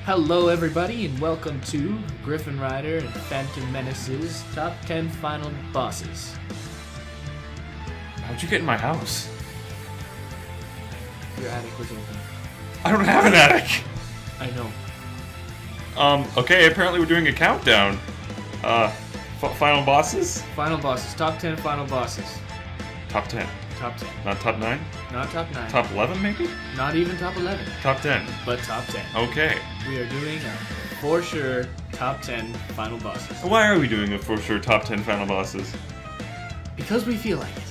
Hello everybody and welcome to GriffynRyder and Phantom Menace's Top 10 Final Bosses. How'd you get in my house? Your attic was open. I don't have an attic! I know. Okay, apparently we're doing a countdown. Final bosses? Final bosses. Top 10 final bosses. Top 10. Top 10. Not top 9? Not top 9. Top 11 maybe? Not even top 11. Top 10. But top 10. Okay. We are doing a for sure top 10 final bosses. Why are we doing a for sure top 10 final bosses? Because we feel like it.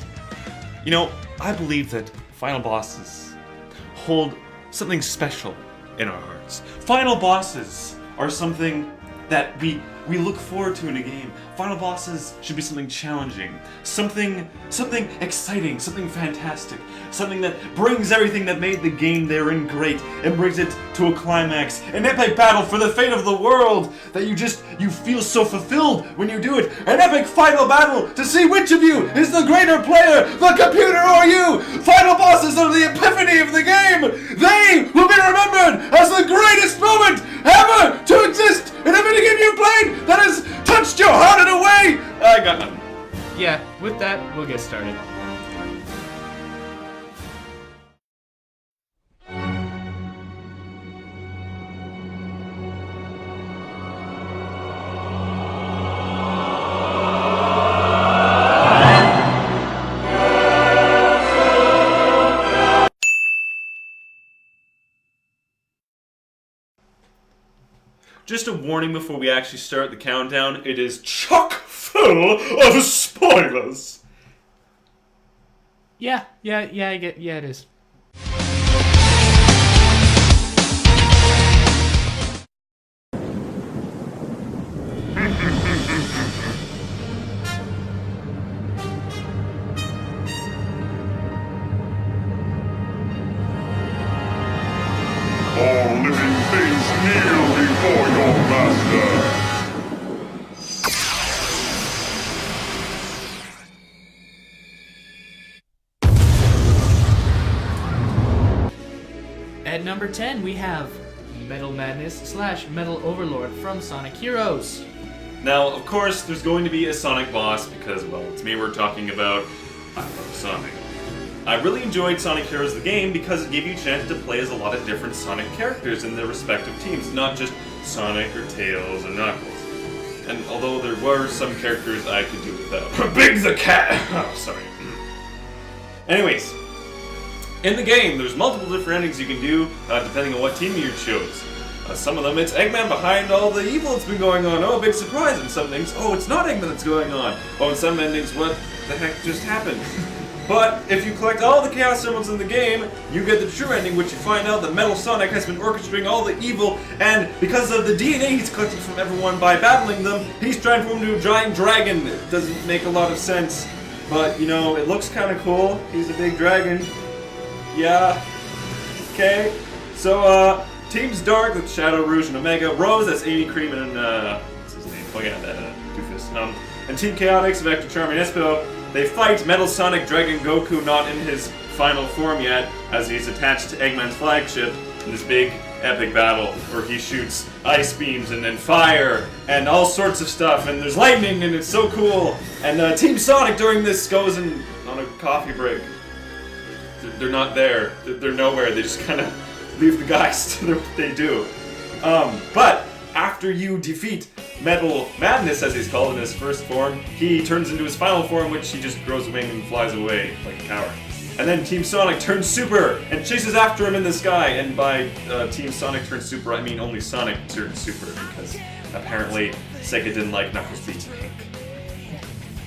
You know, I believe that final bosses hold something special in our hearts. Final bosses are something that we look forward to in a game. Final bosses should be something challenging, something exciting, something fantastic, something that brings everything that made the game therein great and brings it to a climax, an epic battle for the fate of the world that you feel so fulfilled when you do it. An epic final battle to see which of you is the greater player, the computer or you. Final bosses are the epiphany of the game. They will be remembered as the greatest moment ever to exist in a video game you played that has touched your heart in a way. I got nothing. Yeah, with that, we'll get started. Just a warning before we actually start the countdown, it is chock full of spoilers. Yeah, it is. All living things kneel before your master. At number 10, we have Metal Madness / Metal Overlord from Sonic Heroes. Now, of course, there's going to be a Sonic boss because, well, it's me we're talking about. I love Sonic. I really enjoyed Sonic Heroes the game because it gave you a chance to play as a lot of different Sonic characters in their respective teams, not just Sonic or Tails or Knuckles. And although there were some characters I could do without. Big the cat! Oh, sorry. Anyways, in the game, there's multiple different endings you can do depending on what team you chose. Some of them, it's Eggman behind all the evil that's been going on. Oh, big surprise. And some things, oh, it's not Eggman that's going on. Oh, and some endings, what the heck just happened? But if you collect all the Chaos Symbols in the game, you get the true ending, which you find out that Metal Sonic has been orchestrating all the evil, and because of the DNA he's collected from everyone by battling them, he's transformed into a giant dragon. It doesn't make a lot of sense, but, you know, it looks kind of cool. He's a big dragon. Yeah. Okay. So, Teams Dark with Shadow, Rouge, and Omega. Rose, that's Amy, Cream, and, what's his name? Oh yeah, that, Doofus. And Team Chaotix, Vector, Charm, and Espo. They fight Metal Sonic Dragon Goku, not in his final form yet, as he's attached to Eggman's flagship in this big epic battle where he shoots ice beams and then fire and all sorts of stuff, and there's lightning and it's so cool. And Team Sonic during this goes on a coffee break. They're not there. They're nowhere. They just kind of leave the guys to do what they do. But after you defeat Metal Madness, as he's called in his first form, he turns into his final form, which he just grows a wing and flies away like a coward. And then Team Sonic turns super and chases after him in the sky. And by Team Sonic turns super, I mean only Sonic turns super, because apparently Sega didn't like Knuckles being pink.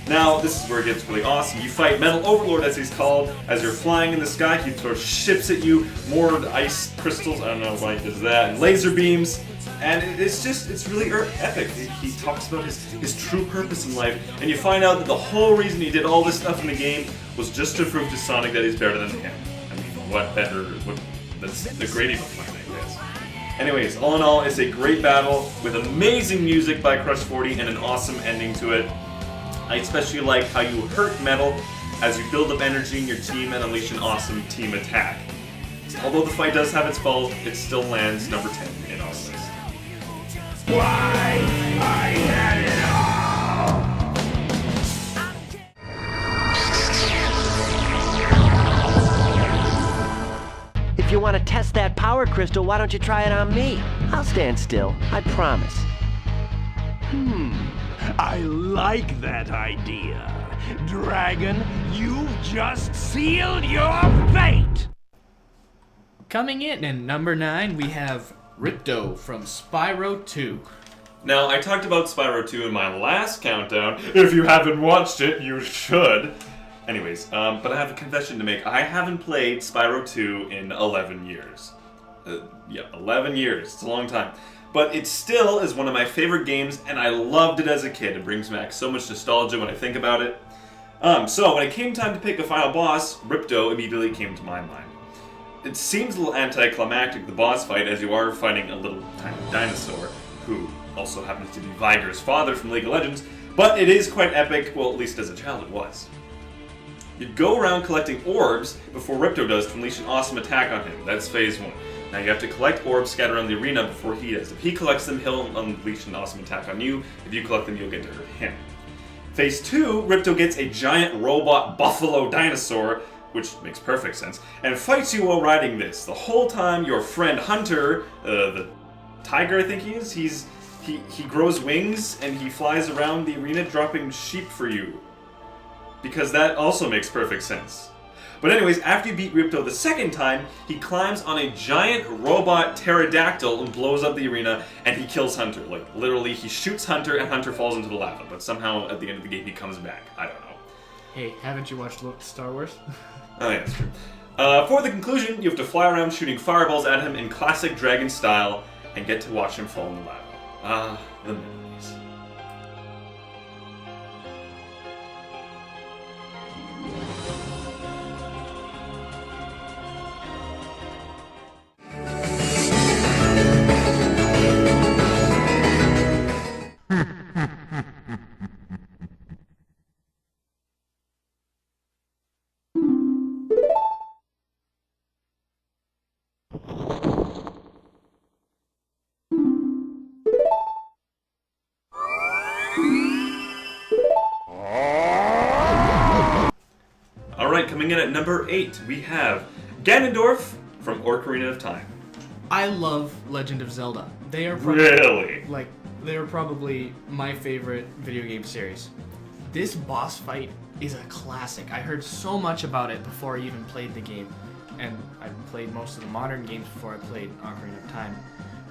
Now, this is where it gets really awesome. You fight Metal Overlord, as he's called. As you're flying in the sky, he throws ships at you, more ice crystals, I don't know why he does that, and laser beams. And it's really epic. He talks about his true purpose in life, and you find out that the whole reason he did all this stuff in the game was just to prove to Sonic that he's better than him. I mean, that's the gradient of my name, guys. Anyways, all in all, it's a great battle with amazing music by Crush 40 and an awesome ending to it. I especially like how you hurt Metal as you build up energy in your team and unleash an awesome team attack. Although the fight does have its faults, it still lands number 10 in our list. why I had it all! If you want to test that power crystal, why don't you try it on me? I'll stand still, I promise. I like that idea. Dragon, you've just sealed your fate! Coming in at number 9, we have Ripdoe from Spyro 2. Now, I talked about Spyro 2 in my last countdown. If you haven't watched it, you should. Anyways, but I have a confession to make. I haven't played Spyro 2 in 11 years. 11 years. It's a long time. But it still is one of my favorite games, and I loved it as a kid. It brings back so much nostalgia when I think about it. So when it came time to pick a final boss, Ripdoe immediately came to my mind. It seems a little anticlimactic, the boss fight, as you are fighting a little tiny dinosaur, who also happens to be Viger's father from League of Legends, but it is quite epic, well, at least as a child it was. You'd go around collecting orbs before Ripdoe does to unleash an awesome attack on him. That's phase 1. Now you have to collect orbs scattered around the arena before he does. If he collects them, he'll unleash an awesome attack on you. If you collect them, you'll get to hurt him. Phase 2, Ripdoe gets a giant robot buffalo dinosaur, which makes perfect sense, and fights you while riding this. The whole time, your friend Hunter, the tiger I think he is, he grows wings and he flies around the arena dropping sheep for you. Because that also makes perfect sense. But anyways, after you beat Ripdoe the second time, he climbs on a giant robot pterodactyl and blows up the arena, and he kills Hunter. Like, literally, he shoots Hunter and Hunter falls into the lava, but somehow at the end of the game he comes back. I don't know. Hey, haven't you watched Star Wars? Oh yeah, that's true. For the conclusion, you have to fly around shooting fireballs at him in classic dragon style, and get to watch him fall in the lava. Ah, the memories. Alright, coming in at number 8, we have Ganondorf from Ocarina of Time. I love Legend of Zelda. They are Really? they are probably my favorite video game series. This boss fight is a classic. I heard so much about it before I even played the game, and I played most of the modern games before I played Ocarina of Time.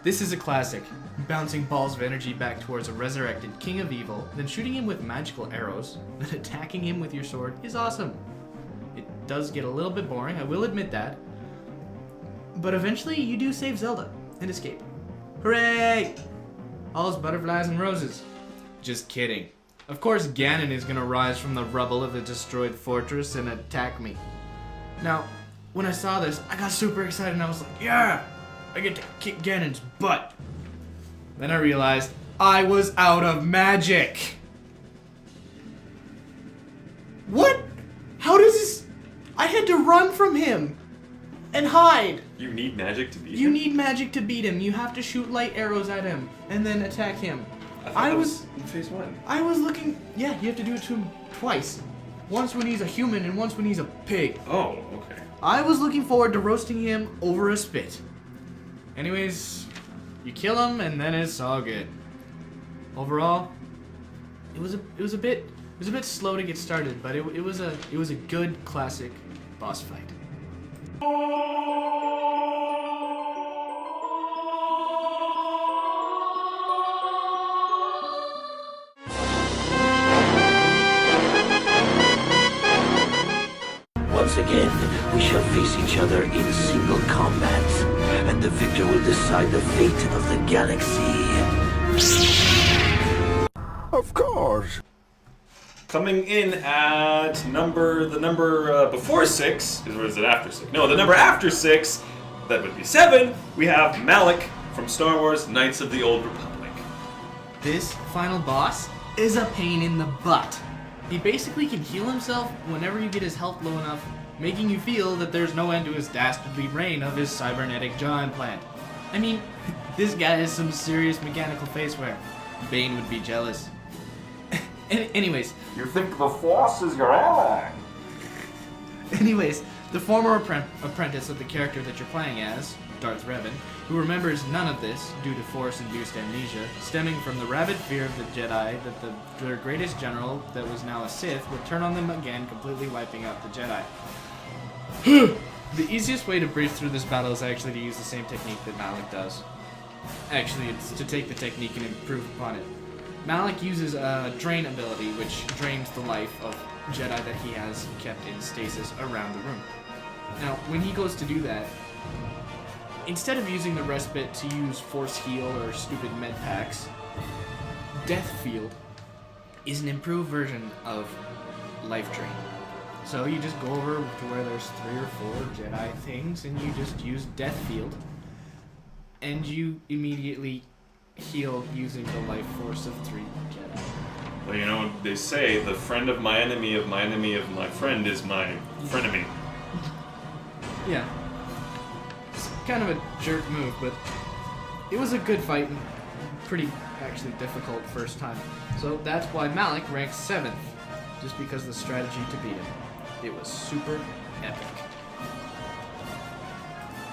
This is a classic. Bouncing balls of energy back towards a resurrected King of Evil, then shooting him with magical arrows, then attacking him with your sword is awesome. It does get a little bit boring, I will admit that. But eventually you do save Zelda and escape. Hooray! All's butterflies and roses. Just kidding. Of course Ganon is gonna rise from the rubble of the destroyed fortress and attack me. Now, when I saw this, I got super excited and I was like, yeah! I get to kick Ganon's butt. Then I realized I was out of magic. What? How does this... I had to run from him and hide. You need magic to beat him? You need magic to beat him. You have to shoot light arrows at him and then attack him. I thought that was in phase 1. I was looking... Yeah, you have to do it to him twice. Once when he's a human and once when he's a pig. Oh, okay. I was looking forward to roasting him over a spit. Anyways, you kill him and then it's all good. Overall, it was a bit slow to get started, but it was a good classic boss fight. Once again, we shall face each other in single combat, and the victor will decide the fate of the galaxy. Of course. Coming in at the number before 6, or is it after 6? No, the number after 6, that would be 7, we have Malik from Star Wars Knights of the Old Republic. This final boss is a pain in the butt. He basically can heal himself whenever you get his health low enough, making you feel that there's no end to his dastardly reign of his cybernetic jaw implant. I mean, this guy has some serious mechanical face wear. Bane would be jealous. Anyways, You think the Force is your ally? the former apprentice of the character that you're playing as, Darth Revan, who remembers none of this due to Force-induced amnesia, stemming from the rabid fear of the Jedi that their greatest general, that was now a Sith, would turn on them again, completely wiping out the Jedi. The easiest way to breeze through this battle is actually to use the same technique that Malik does. Actually, it's to take the technique and improve upon it. Malik uses a drain ability, which drains the life of Jedi that he has kept in stasis around the room. Now, when he goes to do that, instead of using the respite to use Force Heal or stupid med packs, Death Field is an improved version of Life Drain. So you just go over to where there's 3 or 4 Jedi things, and you just use Death Field, and you immediately heal using the life force of 3 Jedi. Well, you know, they say the friend of my enemy of my enemy of my friend is my frenemy. Yeah. It's kind of a jerk move, but it was a good fight and pretty actually difficult first time. So that's why Malik ranks 7th, just because of the strategy to beat him. It was super epic.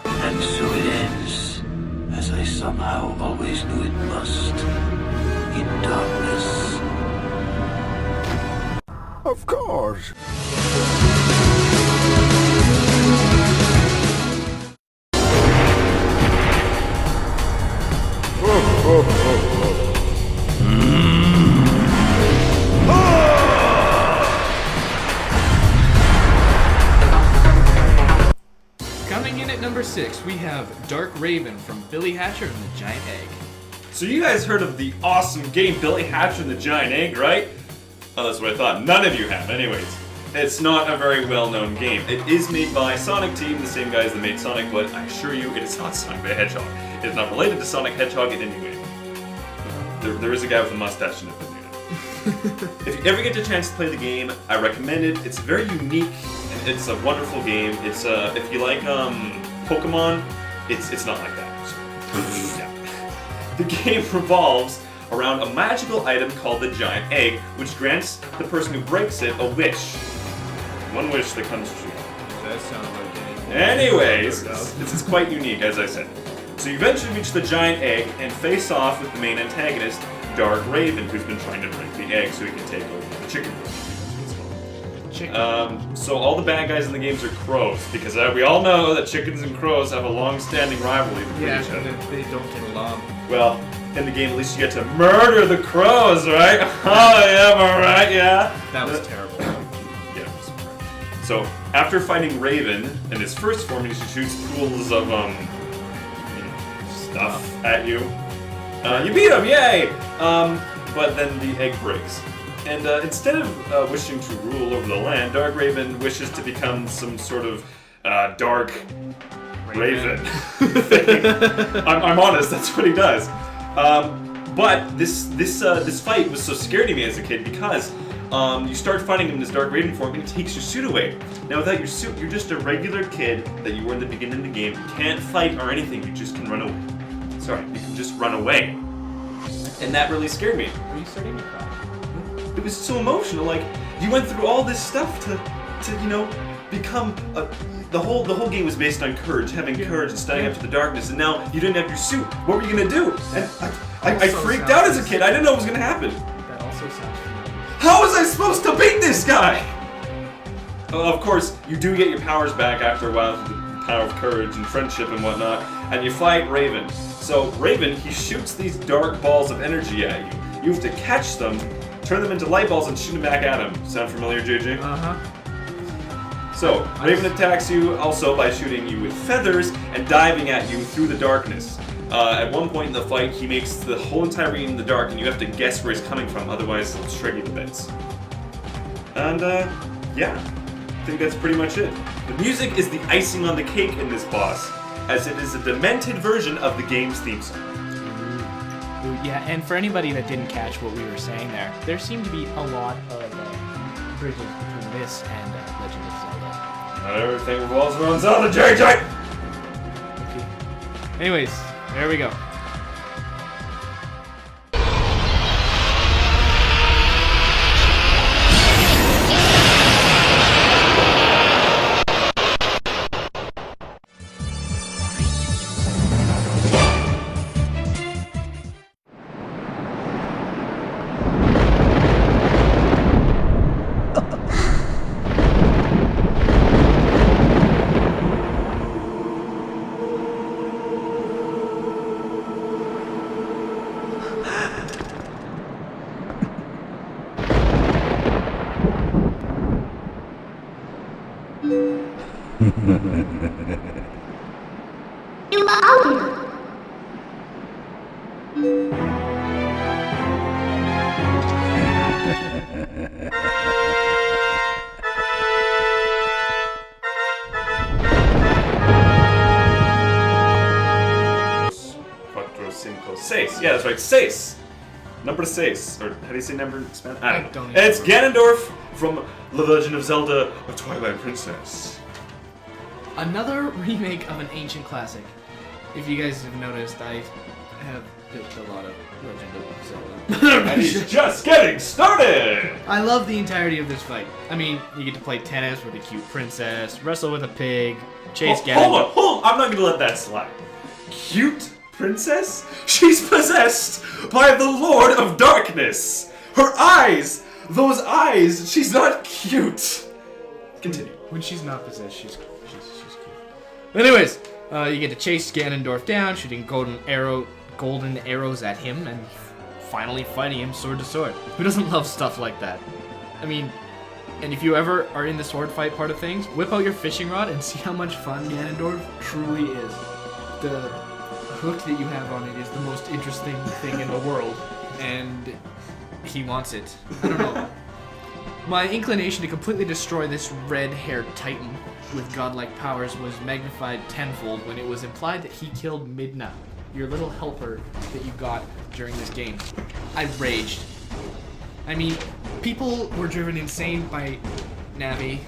And so it ends, as I somehow always knew it must, in darkness. Of course. Coming in at number 6, we have Dark Raven from Billy Hatcher and the Giant Egg. So you guys heard of the awesome game Billy Hatcher and the Giant Egg, right? Oh, that's what I thought. None of you have. Anyways, it's not a very well-known game. It is made by Sonic Team, the same guys that made Sonic, but I assure you it is not Sonic the Hedgehog. It is not related to Sonic Hedgehog in any way. There is a guy with a mustache in it that made it. If you ever get the chance to play the game, I recommend it. It's very unique, and it's a wonderful game. It's if you like Pokemon, it's not like that. So, yeah. The game revolves around a magical item called the Giant Egg, which grants the person who breaks it a wish. One wish that comes true. That sounds like anything. Anyways, this is quite unique, as I said. So you eventually reach the Giant Egg and face off with the main antagonist, Dark Raven, who's been trying to break the egg so he can take over the chicken village. So all the bad guys in the games are crows, because we all know that chickens and crows have a long-standing rivalry between each other. They don't get along. Well, in the game, at least you get to murder the crows, right? Oh, yeah, am I right? Yeah? That was terrible. Yeah. So, after fighting Raven in his first form, he shoots pools of, stuff at you. You beat him, yay! But then the egg breaks. And instead of wishing to rule over the land, Dark Raven wishes to become some sort of dark Raven. I'm honest, that's what he does. But this fight was so scary to me as a kid because you start fighting him in this Dark Raven form and he takes your suit away. Now without your suit, you're just a regular kid that you were in the beginning of the game. You can't fight or anything, you just can run away. Sorry, you can just run away. And that really scared me. Are you starting to cry? It was so emotional, like, you went through all this stuff to become the whole game was based on courage, having courage and standing up to the darkness, and now you didn't have your suit. What were you gonna do? And I freaked out as a kid. I didn't know what was gonna happen. That also sounds familiar. How was I supposed to beat this guy? Of course, you do get your powers back after a while through the power of courage and friendship and whatnot, and you fight Raven. So Raven, he shoots these dark balls of energy at you. You have to catch them, turn them into light balls, and shoot them back at him. Sound familiar, JJ? Uh-huh. So, Raven attacks you also by shooting you with feathers and diving at you through the darkness. At one point in the fight, he makes the whole entire room in the dark, and you have to guess where he's coming from, otherwise he'll shred you to bits. And, yeah, I think that's pretty much it. The music is the icing on the cake in this boss, as it is a demented version of the game's theme song. Ooh, yeah, and for anybody that didn't catch what we were saying there seemed to be a lot of bridges between this and Legend of Zelda. Not everything revolves around Zelda, JJ! Okay. Anyways, There we go. Cuatro, cinco, seis. Yeah, that's right, seis. Number seis. Or how do you say number in Spanish? I don't know. don't And it's Ganondorf from The Legend of Zelda: A Twilight Princess. Another remake of an ancient classic. If you guys have noticed, I have picked a lot of Legend of Zelda. And he's just getting started! I love the entirety of this fight. I mean, you get to play tennis with a cute princess, wrestle with a pig, chase Ganondorf. Hold on, I'm not gonna let that slide. Cute princess? She's possessed by the Lord of Darkness! Her eyes! Those eyes! She's not cute! Continue. When she's not possessed, she's cute. Anyways, you get to chase Ganondorf down, shooting golden arrows at him, and finally fighting him sword to sword. Who doesn't love stuff like that? I mean, and if you ever are in the sword fight part of things, whip out your fishing rod and see how much fun Ganondorf truly is. The hook that you have on it is the most interesting thing in the world, and he wants it. I don't know. My inclination to completely destroy this red-haired titan with godlike powers was magnified tenfold when it was implied that he killed Midna, your little helper that you got during this game. I raged. I mean, people were driven insane by Navi,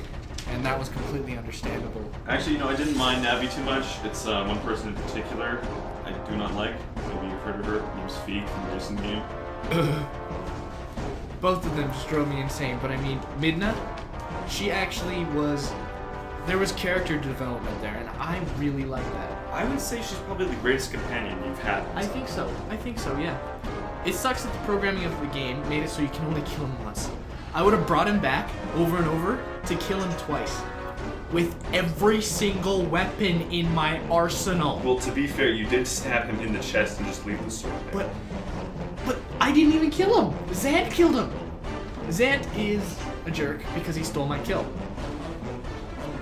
and that was completely understandable. Actually, I didn't mind Navi too much. It's one person in particular I do not like. Maybe you've heard of her. Her name's Fee from the recent game. Both of them just drove me insane, but I mean, Midna, she actually was... There was character development there, and I really like that. I would say she's probably the greatest companion you've had. I think so, yeah. It sucks that the programming of the game made it so you can only kill him once. I would have brought him back over and over to kill him twice. With every single weapon in my arsenal. Well, to be fair, you did stab him in the chest and just leave the sword there. But I didn't even kill him. Zant killed him. Zant is a jerk because he stole my kill.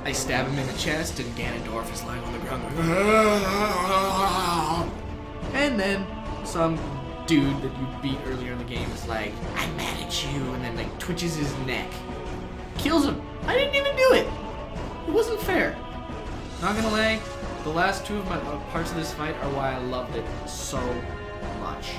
I stab him in the chest and Ganondorf is lying on the ground going, and then some dude that you beat earlier in the game is like, I'm mad at you, and then like twitches his neck. Kills him. I didn't even do it. It wasn't fair. Not gonna lie, the last two of my parts of this fight are why I loved it so much.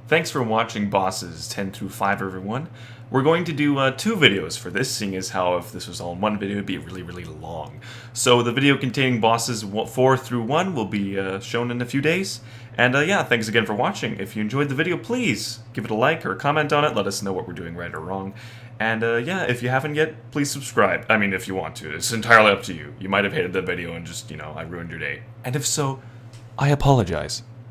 Thanks for watching Bosses 10 through 5, everyone. We're going to do 2 videos for this, seeing as how if this was all in one video, it'd be really long. So the video containing Bosses 4 through 1 will be shown in a few days. And yeah, thanks again for watching. If you enjoyed the video, please give it a like or comment on it. Let us know what we're doing right or wrong. And yeah, if you haven't yet, please subscribe. I mean, if you want to. It's entirely up to you. You might have hated the video and just, I ruined your day. And if so, I apologize.